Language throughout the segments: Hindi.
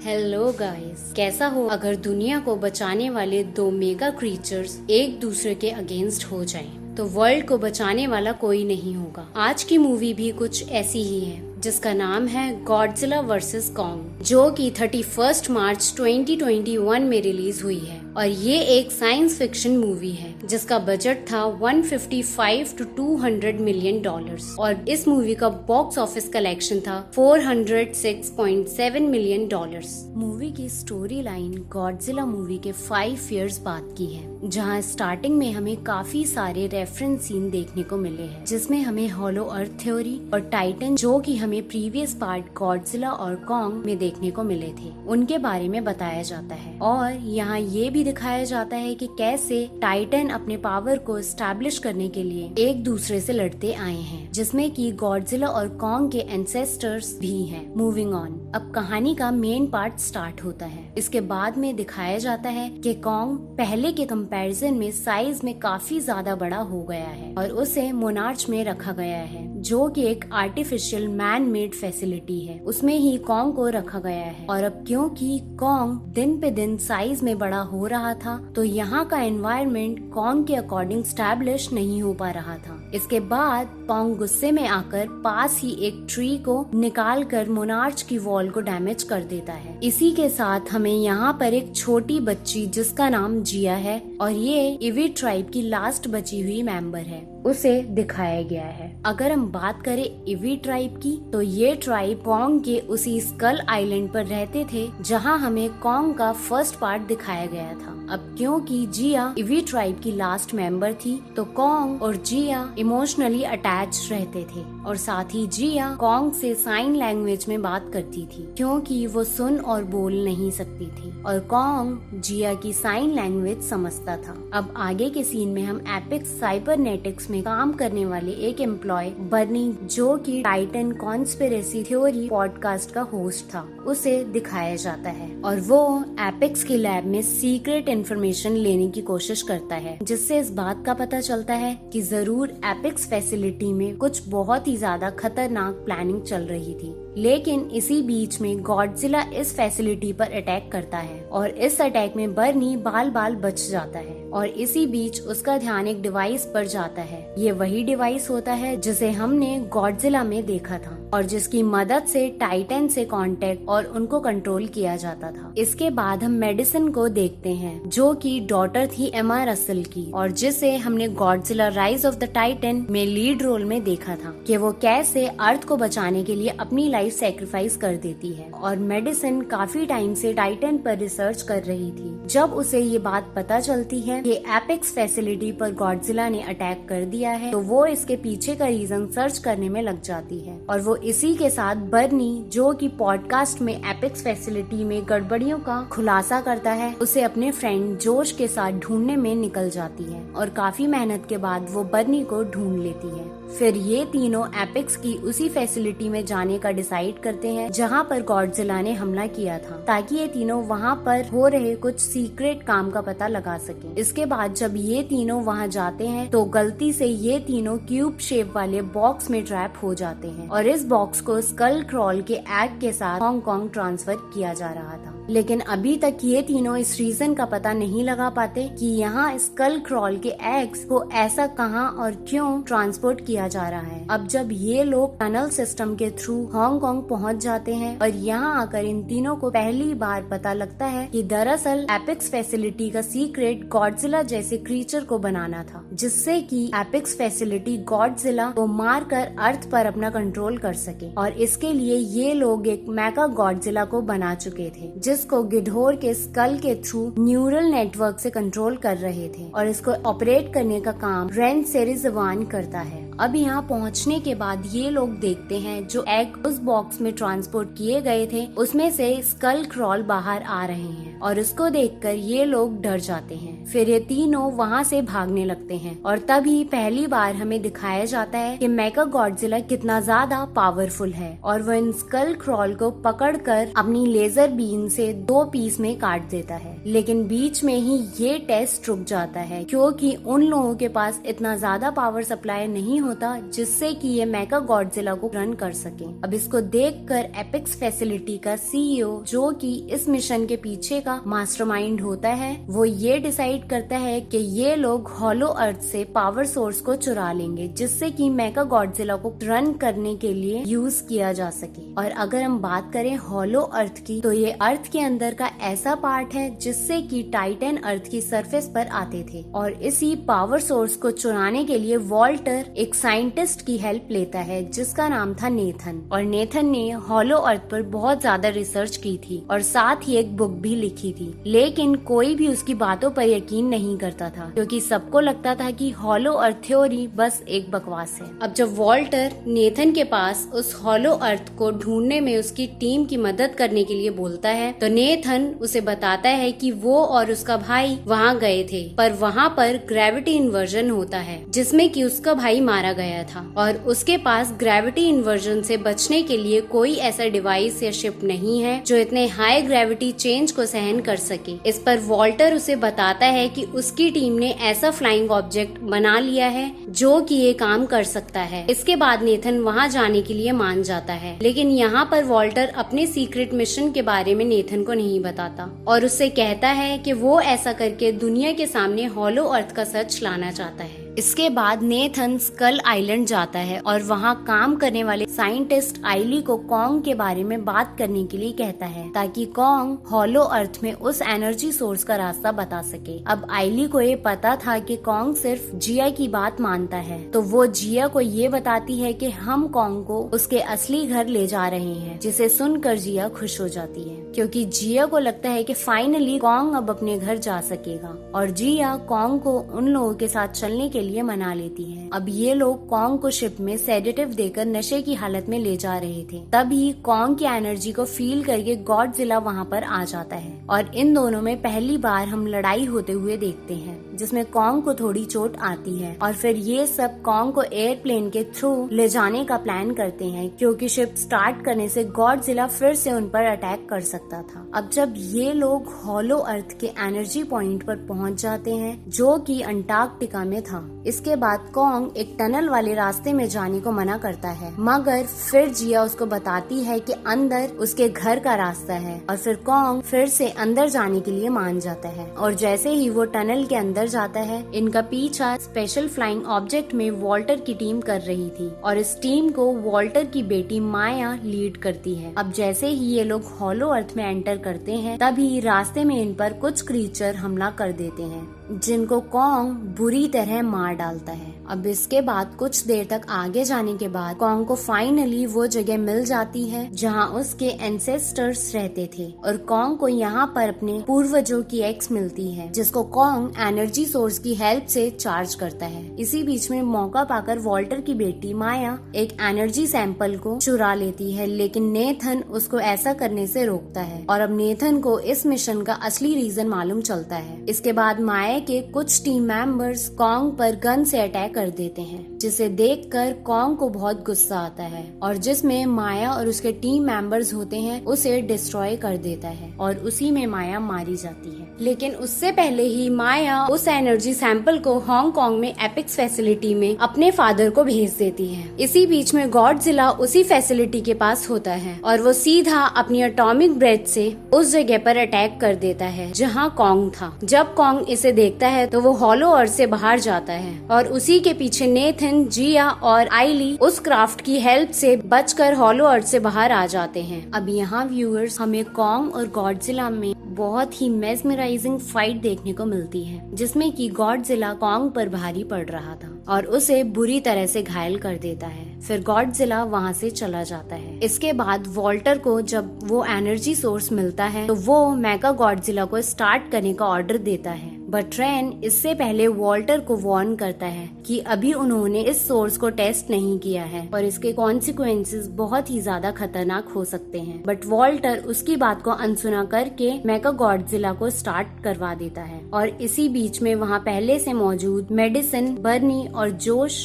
हेलो गाइस, कैसा हो अगर दुनिया को बचाने वाले दो मेगा क्रीचर्स एक दूसरे के अगेंस्ट हो जाएं, तो वर्ल्ड को बचाने वाला कोई नहीं होगा। आज की मूवी भी कुछ ऐसी ही है जिसका नाम है गॉडजिला वर्सेस कॉन्ग, जो कि 31 मार्च 2021 में रिलीज हुई है। और ये एक साइंस फिक्शन मूवी है जिसका बजट था 155 to 200 मिलियन डॉलर्स और इस मूवी का बॉक्स ऑफिस कलेक्शन था 406.7 मिलियन डॉलर्स। मूवी की स्टोरी लाइन गॉडजिला मूवी के 5 इयर्स बाद की है, जहां स्टार्टिंग में हमें काफी सारे रेफरेंस सीन देखने को मिले हैं, जिसमें हमें हॉलो अर्थ थ्योरी और टाइटन, जो कि हमें प्रीवियस पार्ट गॉडजिला और कॉन्ग में देखने को मिले थे, उनके बारे में बताया जाता है। और यहाँ ये भी दिखाया जाता है कि कैसे टाइटन अपने पावर को एस्टैब्लिश करने के लिए एक दूसरे से लड़ते आए हैं, जिसमें कि गॉडजिला और कॉन्ग के एंसेस्टर्स भी हैं। मूविंग ऑन, अब कहानी का मेन पार्ट स्टार्ट होता है। इसके बाद में दिखाया जाता है कि कॉन्ग पहले के कंपैरिजन में साइज में काफी ज्यादा बड़ा हो गया है और उसे मोनार्च में रखा गया है, जो कि एक आर्टिफिशियल मैन मेड फैसिलिटी है, उसमें ही कॉन्ग को रखा गया है। और अब क्योंकि कॉन्ग दिन पे दिन साइज में बड़ा हो रहा था, तो यहाँ का एनवायरनमेंट कॉन्ग के अकॉर्डिंग स्टैब्लिश नहीं हो पा रहा था। इसके बाद कॉन्ग गुस्से में आकर पास ही एक ट्री को निकाल कर मोनार्च की वॉल को डैमेज कर देता है। इसी के साथ हमें यहाँ पर एक छोटी बच्ची जिसका नाम जिया है और ये इवी ट्राइब की लास्ट बची हुई मेंबर है, उसे दिखाया गया है। अगर हम बात करें इवी ट्राइब की, तो ये ट्राइब कॉन्ग के उसी स्कल आइलैंड पर रहते थे जहां हमें कॉन्ग का फर्स्ट पार्ट दिखाया गया था। अब क्योंकि जिया इवी ट्राइब की लास्ट मेंबर थी, तो कॉन्ग और जिया इमोशनली अटैच रहते थे और साथ ही जिया कॉन्ग से साइन लैंग्वेज में बात करती थी, क्योंकि वो सुन और बोल नहीं सकती थी और कॉन्ग जिया की साइन लैंग्वेज समझता था। अब आगे के सीन में हम एपिक्स साइबरनेटिक्स में काम करने वाले एक एम्प्लॉय बर्नी, जो कि टाइटन कॉन्स्पिरेसी थ्योरी पॉडकास्ट का होस्ट था, उसे दिखाया जाता है और वो एपिक्स की लैब में सीक्रेट इन्फॉर्मेशन लेने की कोशिश करता है, जिससे इस बात का पता चलता है कि जरूर एपिक्स फैसिलिटी में कुछ बहुत ही ज्यादा खतरनाक प्लानिंग चल रही थी। लेकिन इसी बीच में गॉडजिला इस फैसिलिटी पर अटैक करता है और इस अटैक में बर्नी बाल बाल बच जाता है और इसी बीच उसका ध्यान एक डिवाइस पर जाता है। ये वही डिवाइस होता है जिसे हमने गॉडजिला में देखा था और जिसकी मदद से टाइटन से कांटेक्ट और उनको कंट्रोल किया जाता था। इसके बाद हम मेडिसिन को देखते हैं, जो कि डॉटर थी एमा रसल की और जिसे हमने Godzilla rise of the Titan में लीड रोल में देखा था कि वो कैसे अर्थ को बचाने के लिए अपनी लाइफ सैक्रिफाइस कर देती है। और मेडिसिन काफी टाइम से टाइटन पर रिसर्च कर रही थी। जब उसे ये बात पता चलती है कि एपिक्स फैसिलिटी पर गॉडजिला ने अटैक कर दिया है, तो वो इसके पीछे का रीजन सर्च करने में लग जाती है और वो इसी के साथ बर्नी, जो कि पॉडकास्ट में एपिक्स फैसिलिटी में गड़बड़ियों का खुलासा करता है, उसे अपने फ्रेंड जोश के साथ ढूंढने में निकल जाती है और काफी मेहनत के बाद वो बर्नी को ढूंढ लेती है। फिर ये तीनों एपिक्स की उसी फैसिलिटी में जाने का डिसाइड करते हैं जहाँ पर गॉडजिला ने हमला किया था, ताकि ये तीनों वहाँ पर हो रहे कुछ सीक्रेट काम का पता लगा सकें। इसके बाद जब ये तीनों वहाँ जाते हैं, तो गलती से ये तीनों क्यूब शेप वाले बॉक्स में ट्रैप हो जाते हैं और इस बॉक्स को स्कल क्रॉल के एग के साथ हांगकांग ट्रांसफर किया जा रहा था। लेकिन अभी तक ये तीनों इस रीजन का पता नहीं लगा पाते कि यहाँ स्कल क्रॉल के एग्स को ऐसा कहाँ और क्यों ट्रांसपोर्ट किया जा रहा है। अब जब ये लोग टनल सिस्टम के थ्रू हांगकांग पहुँच जाते हैं और यहाँ आकर इन तीनों को पहली बार पता लगता है कि दरअसल एपिक्स फैसिलिटी का सीक्रेट गॉडजिला जैसे क्रीचर को बनाना था, जिससे कि एपिक्स फैसिलिटी गॉडजिला को मारकर अर्थ पर अपना कंट्रोल कर सके। और इसके लिए ये लोग एक मेगा गॉडजिला को बना चुके थे, जिसको गिडोर के स्कल के थ्रू न्यूरल नेटवर्क से कंट्रोल कर रहे थे और इसको ऑपरेट करने का काम रेन सेरिजवान करता है। अब यहाँ पहुँचने के बाद ये लोग देखते हैं जो एग उस बॉक्स में ट्रांसपोर्ट किए गए थे, उसमें से स्कल क्रॉल बाहर आ रहे हैं और इसको देखकर ये लोग डर जाते हैं। फिर ये तीनों वहाँ से भागने लगते हैं और तभी पहली बार हमें दिखाया जाता है कि मेगा गॉडजिला कितना ज्यादा पावरफुल है और वो इन स्कल क्रॉल को पकड़कर अपनी लेजर बीम से 2 पीस में काट देता है। लेकिन बीच में ही ये टेस्ट रुक जाता है, क्योंकि उन लोगों के पास इतना ज्यादा पावर सप्लाई नहीं होता जिससे कि ये मेगा गॉडजिला को रन कर सके। अब इसको देखकर एपेक्स फैसिलिटी का सीईओ, जो कि इस मिशन के पीछे का मास्टरमाइंड होता है, वो ये डिसाइड करता है कि ये लोग हॉलो अर्थ से पावर सोर्स को चुरा लेंगे, जिससे कि मेगा गॉडजिला को रन करने के लिए यूज किया जा सके। और अगर हम बात करें हॉलो अर्थ की, तो ये अर्थ के अंदर का ऐसा पार्ट है जिससे कि टाइटन अर्थ की सरफेस पर आते थे। और इसी पावर सोर्स को चुराने के लिए वॉल्टर एक साइंटिस्ट की हेल्प लेता है जिसका नाम था नेथन। और नेथन ने हॉलो अर्थ पर बहुत ज्यादा रिसर्च की थी और साथ ही एक बुक भी लिखी थी, लेकिन कोई भी उसकी बातों पर यकीन नहीं करता था, क्योंकि सबको लगता था कि हॉलो अर्थ थ्योरी बस एक बकवास है। अब जब वॉल्टर नेथन के पास उस हॉलो अर्थ को ढूंढने में उसकी टीम की मदद करने के लिए बोलता है, तो नेथन उसे बताता है कि वो और उसका भाई वहाँ गए थे, पर वहाँ पर ग्रेविटी इन्वर्जन होता है जिसमें कि उसका भाई मारा गया था और उसके पास ग्रेविटी इन्वर्जन से बचने के लिए कोई ऐसा डिवाइस या शिप नहीं है जो इतने हाई ग्रेविटी चेंज को सहन कर सके। इस पर वॉल्टर उसे बताता है कि उसकी टीम ने ऐसा फ्लाइंग ऑब्जेक्ट बना लिया है जो कि ये काम कर सकता है। इसके बाद नेथन वहाँ जाने के लिए मान जाता है, लेकिन यहाँ पर वॉल्टर अपने सीक्रेट मिशन के बारे में नेथन को नहीं बताता और उससे कहता है कि वो ऐसा करके दुनिया के सामने हॉलो अर्थ का सच लाना चाहता है। इसके बाद नेथन स्कल आइलैंड जाता है और वहाँ काम करने वाले साइंटिस्ट आइली को कॉन्ग के बारे में बात करने के लिए कहता है, ताकि कॉन्ग हॉलो अर्थ में उस एनर्जी सोर्स का रास्ता बता सके। अब आइली को ये पता था कि कॉन्ग सिर्फ जिया की बात मानता है, तो वो जिया को ये बताती है कि हम कॉन्ग को उसके असली घर ले जा रहे हैं, जिसे सुनकर जिया खुश हो जाती है, क्योंकि जिया को लगता है कि फाइनली कॉन्ग अब अपने घर जा सकेगा। और जिया कॉन्ग को उन लोगों के साथ चलने के लिए मना लेती है। अब ये लोग कॉन्ग को शिप में सेडेटिव देकर नशे की हालत में ले जा रहे थे। तभी कॉन्ग की एनर्जी को फील करके गॉडजिला वहाँ पर आ जाता है और इन दोनों में पहली बार हम लड़ाई होते हुए देखते हैं, जिसमें कॉन्ग को थोड़ी चोट आती है और फिर ये सब कॉन्ग को एयरप्लेन के थ्रू ले जाने का प्लान करते हैं, क्योंकि शिप स्टार्ट करने से गॉडजिला फिर से उन पर अटैक कर सकता था। अब जब ये लोग हॉलो अर्थ के एनर्जी पॉइंट पर पहुंच जाते हैं, जो कि अंटार्कटिका में था, इसके बाद कॉन्ग एक टनल वाले रास्ते में जाने को मना करता है, मगर फिर जिया उसको बताती है कि अंदर उसके घर का रास्ता है और फिर कॉन्ग फिर से अंदर जाने के लिए मान जाता है। और जैसे ही वो टनल के अंदर जाता है, इनका पीछा स्पेशल फ्लाइंग ऑब्जेक्ट में वॉल्टर की टीम कर रही थी और इस टीम को वॉल्टर की बेटी माया लीड करती है। अब जैसे ही ये लोग हॉलो अर्थ में एंटर करते हैं, तभी रास्ते में इन पर कुछ क्रीचर हमला कर देते हैं, जिनको कॉन्ग बुरी तरह मार डालता है। अब इसके बाद कुछ देर तक आगे जाने के बाद कॉन्ग को फाइनली वो जगह मिल जाती है जहाँ उसके एंसेस्टर्स रहते थे और कॉन्ग को यहाँ पर अपने पूर्वजों की एक्स मिलती है, जिसको कॉन्ग एनर्जी सोर्स की हेल्प से चार्ज करता है। इसी बीच में मौका पाकर वॉल्टर की बेटी माया एक एनर्जी सैंपल को चुरा लेती है, लेकिन नेथन उसको ऐसा करने से रोकता है और अब नेथन को इस मिशन का असली रीजन मालूम चलता है। इसके बाद माया के कुछ टीम मेंबर्स कॉन्ग पर गन से अटैक कर देते हैं, जिसे देखकर कॉन्ग को बहुत गुस्सा आता है और जिसमें माया और उसके टीम मेंबर्स होते हैं उसे डिस्ट्रॉय कर देता है और उसी में माया मारी जाती है। लेकिन उससे पहले ही माया उस एनर्जी सैंपल को हांगकांग में एपेक्स फैसिलिटी में अपने फादर को भेज देती है। इसी बीच में गॉडजिला उसी फैसिलिटी के पास होता है और वो सीधा अपनी एटॉमिक ब्रेथ से उस जगह पर अटैक कर देता है जहाँ कॉन्ग था। जब कॉन्ग इसे देखता है तो वो हॉलो अर्थ से बाहर जाता है और उसी के पीछे नेथन, जिया और आइली उस क्राफ्ट की हेल्प से बचकर हॉलो अर्थ से बाहर आ जाते हैं। अब यहाँ व्यूअर्स हमें कॉन्ग और गॉडजिला में बहुत ही मेस्मराइजिंग फाइट देखने को मिलती है, जिसमें कि गॉडजिला कॉन्ग पर भारी पड़ रहा था और उसे बुरी तरह से घायल कर देता है। फिर गॉडजिला वहाँ से चला जाता है। इसके बाद वॉल्टर को जब वो एनर्जी सोर्स मिलता है तो वो मेगा गॉडजिला को स्टार्ट करने का ऑर्डर देता है, बट रैन इससे पहले वॉल्टर को वार्न करता है कि अभी उन्होंने इस सोर्स को टेस्ट नहीं किया है और इसके कॉन्सिक्वेंसेस बहुत ही ज्यादा खतरनाक हो सकते हैं। बट वॉल्टर उसकी बात को अनसुना करके मेगा गॉडजिला को स्टार्ट करवा देता है और इसी बीच में वहाँ पहले से मौजूद मेडिसिन, बर्नी और जोश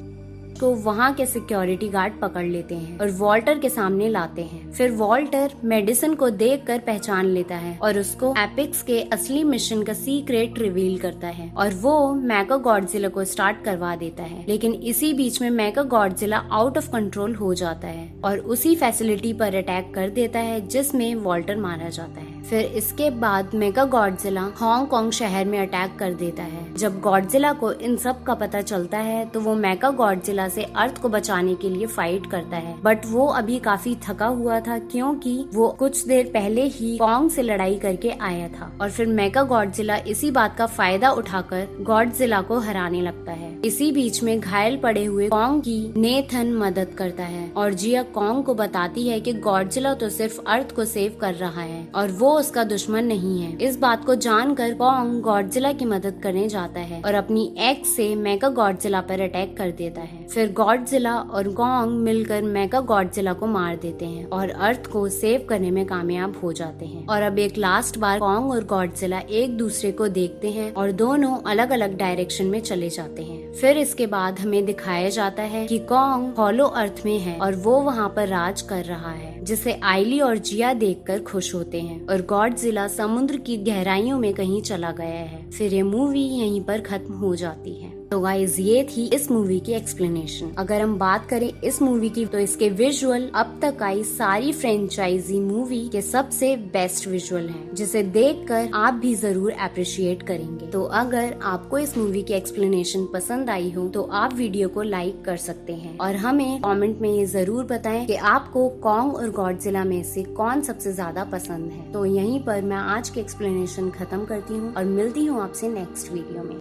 को वहाँ के सिक्योरिटी गार्ड पकड़ लेते हैं और वॉल्टर के सामने लाते हैं। फिर वॉल्टर मेडिसिन को देखकर पहचान लेता है और उसको एपिक्स के असली मिशन का सीक्रेट रिवील करता है और वो मेगा गॉडजिला को स्टार्ट करवा देता है। लेकिन इसी बीच में mega Godzilla out of control हो जाता है और उसी फैसिलिटी पर अटैक कर देता है जिसमें वॉल्टर मारा जाता है। फिर इसके बाद मेगा गॉडजिला हांगकांग शहर में अटैक कर देता है। जब गॉडजिला को इन सब का पता चलता है तो वो मेगा गॉडजिला से अर्थ को बचाने के लिए फाइट करता है, बट वो अभी काफी थका हुआ था क्योंकि वो कुछ देर पहले ही कॉन्ग से लड़ाई करके आया था। और फिर मेगा गॉडजिला इसी बात का फायदा उठाकर गॉडजिला को हराने लगता है। इसी बीच में घायल पड़े हुए कॉन्ग की नेथन मदद करता है और जिया कॉन्ग को बताती है कि गॉडजिला तो सिर्फ अर्थ को सेव कर रहा है और वो उसका दुश्मन नहीं है। इस बात को जानकर कॉन्ग गॉडजिला की मदद करने जाता है और अपनी एक्स से मेगा गॉडजिला पर अटैक कर देता है। फिर गॉडजिला और कॉन्ग मिलकर मेगा गॉडजिला को मार देते हैं और अर्थ को सेव करने में कामयाब हो जाते हैं। और अब एक लास्ट बार कॉन्ग और गॉडजिला एक दूसरे को देखते हैं और दोनों अलग अलग डायरेक्शन में चले जाते हैं। फिर इसके बाद हमें दिखाया जाता है कि कॉन्ग हॉलो अर्थ में है और वो वहाँ पर राज कर रहा है, जिसे आइली और जिया देखकर खुश होते हैं और गॉडजिला समुद्र की गहराइयों में कहीं चला गया है। फिर ये मूवी यहीं पर खत्म हो जाती है। तो गाइस ये थी इस मूवी की एक्सप्लेनेशन। अगर हम बात करें इस मूवी की तो इसके विजुअल अब तक आई सारी फ्रेंचाइजी मूवी के सबसे बेस्ट विजुअल हैं, जिसे देखकर आप भी जरूर अप्रिशिएट करेंगे। तो अगर आपको इस मूवी की एक्सप्लेनेशन पसंद आई हो तो आप वीडियो को लाइक कर सकते हैं और हमें कमेंट में ये जरूर बताएं कि आपको कॉन्ग और गॉडजिला में से कौन सबसे ज्यादा पसंद है। तो यहीं पर मैं आज की एक्सप्लेनेशन खत्म करती हूँ और मिलती हूँ आपसे नेक्स्ट वीडियो में।